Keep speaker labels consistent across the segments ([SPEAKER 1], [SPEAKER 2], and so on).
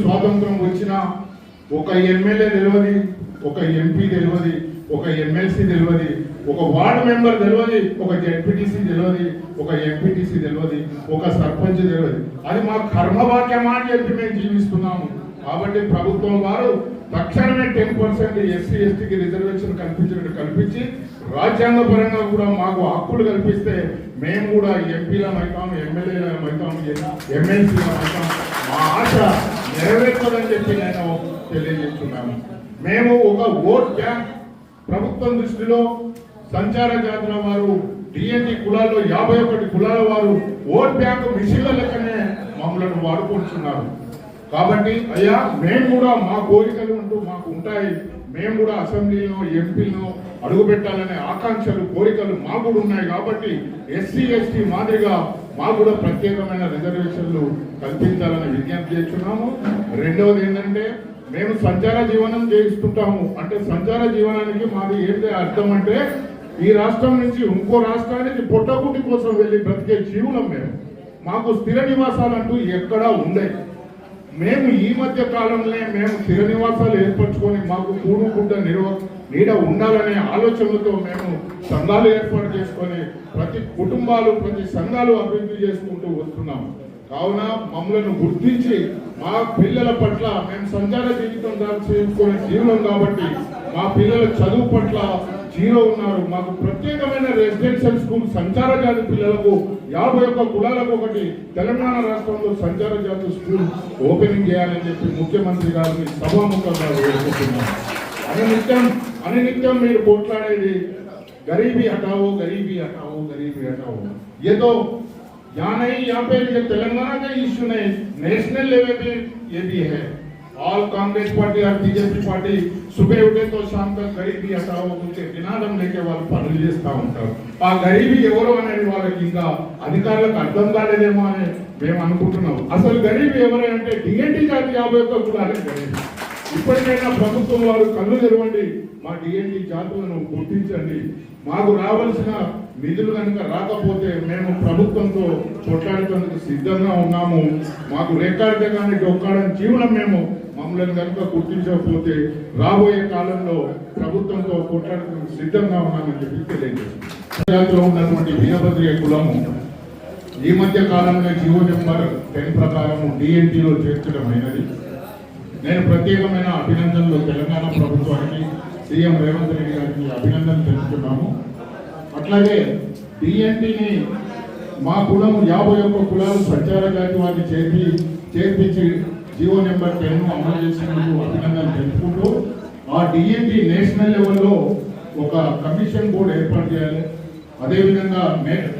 [SPEAKER 1] స్వాతంత్రం వచ్చిన ఒక ఎమ్మెల్యే తెలియదు, ఒక ఎంపీ తెలియదు, ఒక ఎమ్మెల్సీ తెలియదు, ఒక వార్డు మెంబర్ తెలియదు, ఒక జెడ్పీటీసీ తెలియదు, ఒక ఎంపీటీసీ తెలియదు, ఒక సర్పంచ్ తెలియదు. అది మా కర్మవాక్యమా అని చెప్పి మేము జీవిస్తున్నాము. కాబట్టి ప్రభుత్వం వారు తక్షణమే 10% ఎస్సీ ఎస్టీకి రిజర్వేషన్ కల్పించి రాజ్యాంగ పరంగా కూడా మాకు హక్కులు కల్పిస్తే మేము కూడా ఎంపీలం అవుతాం, ఎమ్మెల్యేలం అవుతాం, ఎమ్మెల్సీలం అవుతాం. మా ఆశ నెరవేర్చదని చెప్పి నేను తెలియజేస్తున్నాను. మేము ఒక ఓట్ బ్యాంక్ ప్రభుత్వం దృష్టిలో సంచార జాతుల వారు డిఎన్టీ కులాల్లో 51 కులాల వారు ఓట్ బ్యాంక్ మిషన్ల లెక్కనే మమ్మల్ని వాడుకుంటున్నారు. కాబట్టి అయ్యా మేము కూడా మా కోరికలు అంటూ మాకు ఉంటాయి. మేము కూడా అసెంబ్లీలో ఎంపీలను అడుగు పెట్టాలనే ఆకాంక్షలు కోరికలు మాకు కూడా ఉన్నాయి. కాబట్టి ఎస్సీ ఎస్టీ మాదిరిగా మాకు కూడా ప్రత్యేకమైన రిజర్వేషన్లు కల్పించాలని విజ్ఞప్తి చేస్తున్నాము. రెండవది ఏంటంటే మేము సంచార జీవనం చేయిస్తుంటాము. అంటే సంచార జీవనానికి మాది ఏంటి అర్థం అంటే ఈ రాష్ట్రం నుంచి ఇంకో రాష్ట్రానికి పొట్టగుడ్డి కోసం వెళ్ళి బ్రతికే జీవులం మేము. మాకు స్థిర నివాసాలు అంటూ ఎక్కడా ఉండేవి. మేము ఈ మధ్య కాలంలో మేము స్థిర నివాసాలు ఏర్పరచుకొని మాకు కూడు గుడ్డ నీడ ఉండాలనే ఆలోచనలతో మేము సంఘాలు ఏర్పాటు చేసుకొని ప్రతి కుటుంబాలు ప్రతి సంఘాలు అభివృద్ధి చేసుకుంటూ వస్తున్నాము. కావున మమ్మల్ని గుర్తించి మా పిల్లల పట్ల మేము సంచార జీవితం చేసుకునే జీవనం కాబట్టి మా పిల్లల చదువు పట్ల జీరో ఉన్నారు. మాకు ప్రత్యేకమైన రెసిడెన్షియల్ స్కూల్ సంచార జాతి పిల్లలకు 51 కులాలకు ఒకటి తెలంగాణ రాష్ట్రంలో సంచార జాతి స్కూల్ ఓపెనింగ్ చేయాలని చెప్పి ముఖ్యమంత్రి గారిని సభాముఖంగా వేడుకుంటున్నాను. అనినిత్యం మీరు పోట్లాడేది గరీబీ హటావో గరీబీ హటావో గరీబీ హటావో. ఏదో यहाँ नहीं, यहाँ पे तेलंगाना का इश्यू नहीं, नेशनल लेवल पे ये भी है. ऑल कांग्रेस पार्टी और बीजेपी पार्टी सुबह उठे तो शाम तक गरीबी हटाओ कुछ నినాదం లేకే వాళ్ళు పనులు చేస్తూ ఉంటారు. ఆ గరీబీ ఎవరు అనేది వాళ్ళకి ఇంకా అధికారులకు అర్థం కాలేదేమో అని మేము అనుకుంటున్నాం. అసలు గరీబీ ఎవరంటే డిఎన్టీ జాతి 51 కులాలే గరీబీ. ఇప్పటికైనా ప్రభుత్వం వారు కళ్ళు తెరవండి, మా డిఎన్టీ జాతులను గుర్తించండి. మాకు రావాల్సిన నిధులు కనుక రాకపోతే మేము ప్రభుత్వంతో కొట్లాడేందుకు సిద్ధంగా ఉన్నాము. మాకు రేకాడితే కానీ డొక్కాడని జీవనం మేము మమ్మల్ని కనుక గుర్తించకపోతే రాబోయే కాలంలో ప్రభుత్వంతో కొట్లాడేందుకు సిద్ధంగా ఉన్నామని చెప్పి తెలియజేస్తున్నాం. ఉన్నటువంటి వీరభద్రయ్య కులము ఈ మధ్య కాలంలో జీవో నెంబర్ 10 ప్రకారం డిఎన్టీలో చేర్చడం అయినది. నేను ప్రత్యేకమైన అభినందనలు తెలంగాణ ప్రభుత్వానికి సీఎం రేవంత్ రెడ్డి గారికి అభినందనలు తెలుపుతున్నాము. అట్లాగే డిఎన్టీని మా కులం 51 కులాలు సంచార జాతి వారిని చేర్పించి జీవో నెంబర్ 10 అమలు చేసినందుకు అభినందనలు తెలుపుకుంటూ ఆ డిఎన్టీ నేషనల్ లెవెల్లో ఒక కమిషన్ బోర్డు ఏర్పాటు చేయాలి. అదేవిధంగా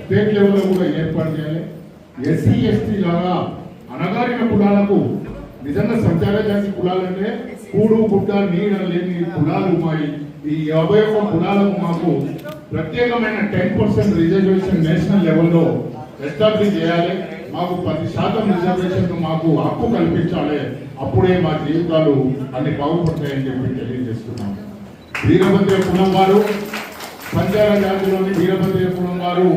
[SPEAKER 1] స్టేట్ లెవెల్లో కూడా ఏర్పాటు చేయాలి. ఎస్సీ ఎస్టీ లాగా అణగారిన కులాలకు నిజంగా సంచార జాతి కులాలంటే కూడు గుడ్డ నీడ లేని కులాలు మాయి. ఈ 51 కులాలకు మాకు ప్రత్యేకమైన 10% రిజర్వేషన్ నేషనల్ లెవెల్లో ఎస్టాబ్లిష్ చేయాలి. మాకు 10% రిజర్వేషన్ మాకు హక్కు కల్పించాలి. అప్పుడే మా జీవితాలు అన్ని బాగుపడతాయని చెప్పి తెలియజేస్తున్నాము. వీరభద్రయ్య కులం వారు సంచార జాతిలోని వీరభద్రయ్య కులం వారు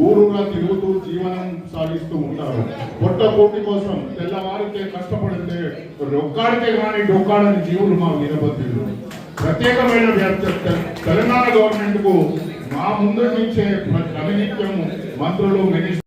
[SPEAKER 1] ఊరుగా తిరుగుతూ జీవనం సాగిస్తూ ఉంటారు. పొట్ట కోటి కోసం తెల్లవారితే కష్టపడితే రొక్కాడితే కానీ డొక్కాడని జీవులు మా వీరభద్రులు. ప్రత్యేకమైన తెలంగాణ గవర్నమెంట్ కు మా ముందు నుంచే అవినిత్యం మంత్రులు మినిస్టర్